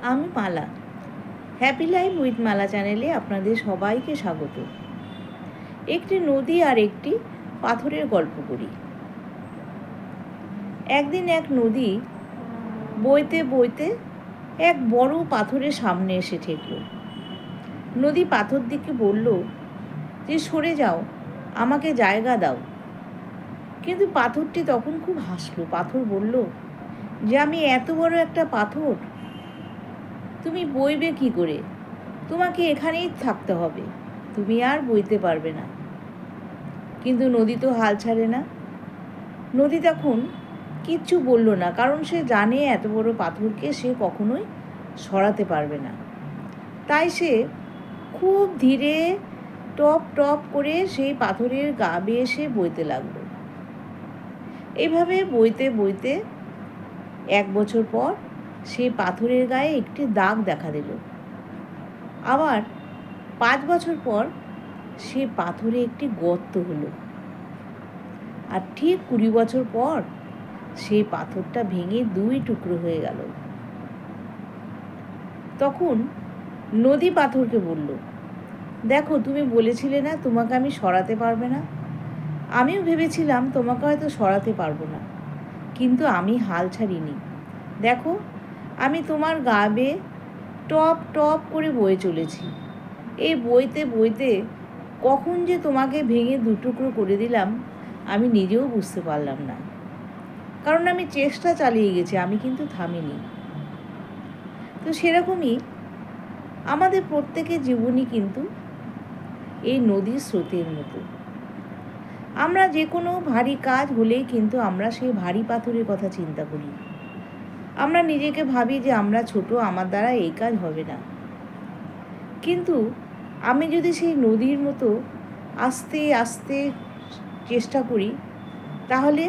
আমি মালা। Happy life with মালা চ্যানেলে আপনাদের সবাইকে স্বাগত। একটি নদী আর একটি পাথরের গল্প করি। একদিন এক নদী বইতে বইতে এক বড় পাথরের সামনে এসে ঠেকল। নদী পাথর দিকে বলল যে, সরে যাও, আমাকে জায়গা দাও। কিন্তু পাথরটি তখন খুব হাসলো। পাথর বলল যে, আমি এত বড় একটা পাথর, তুমি বইবে কি করে? তোমাকে এখানেই থাকতে হবে, তুমি আর বইতে পারবে না। কিন্তু নদী তো হাল ছাড়ে না। নদী তখন কিচ্ছু বলল না, কারণ সে জানে এত বড় পাথরকে সে কখনোই সরাতে পারবে না। তাই সে খুব ধীরে টপ টপ করে সেই পাথরের গা বেয়ে সে বইতে লাগলো। এভাবে বইতে বইতে 1 বছর পর সেই পাথরের গায়ে একটি দাগ দেখা দিল। আবার 5 বছর পর সে পাথরে একটি গর্ত হলো। আর ঠিক 20 বছর পর সেই পাথরটা ভেঙে 2 টুকরো হয়ে গেল। তখন নদী পাথরকে বলল, দেখো, তুমি বলেছিলে না তোমাকে আমি সরাতে পারবে না? আমিও ভেবেছিলাম তোমাকে হয়তো সরাতে পারবো না, কিন্তু আমি হাল ছাড়িনি। দেখো, আমি তোমার গা বেয়ে টপ টপ করে বয়ে চলেছি। এই বইতে বইতে কখন যে তোমাকে ভেঙে 2 টুকরো করে দিলাম আমি নিজেও বুঝতে পারলাম না, কারণ আমি চেষ্টা চালিয়ে গেছি, আমি কিন্তু থামিনি। তো সেরকমই আমাদের প্রত্যেকের জীবনই কিন্তু এই নদীর স্রোতের মতো। আমরা যে কোনো ভারী কাজ হলেই কিন্তু আমরা সেই ভারী পাথরের কথা চিন্তা করি। আমরা নিজেকে ভাবি যে আমরা ছোট, আমার দ্বারা এই কাজ হবে না। কিন্তু আমি যদি সেই নদীর মতো আস্তে আস্তে চেষ্টা করি, তাহলে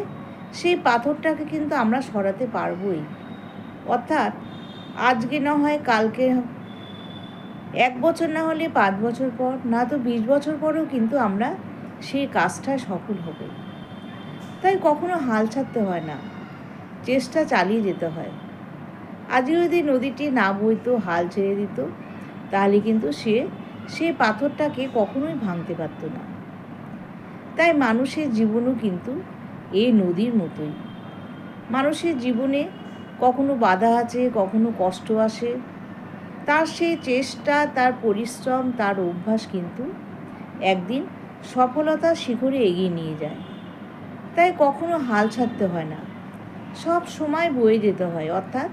সেই পাথরটাকে কিন্তু আমরা সরাতে পারবই। অর্থাৎ আজকে না হয় কালকে, 1 বছর না হলে 5 বছর পর, না তো 20 বছর পরেও কিন্তু আমরা সেই কাজটায় সফল হব। তাই কখনো হাল ছাড়তে হয় না, চেষ্টা চালিয়ে যেতে হয়। আজকে যদি নদীটি না বইতো, হাল ছেড়ে দিত, তাহলে কিন্তু সে পাথরটাকে কখনোই ভাঙতে পারত না। তাই মানুষের জীবনও কিন্তু এই নদীর মতোই। মানুষের জীবনে কখনো বাধা আছে, কখনো কষ্ট আসে। তার সেই চেষ্টা, তার পরিশ্রম, তার অভ্যাস কিন্তু একদিন সফলতার শিখরে এগিয়ে নিয়ে যায়। তাই কখনো হাল ছাড়তে হয় না, সব সময় বয়ে যেতে হয়। অর্থাৎ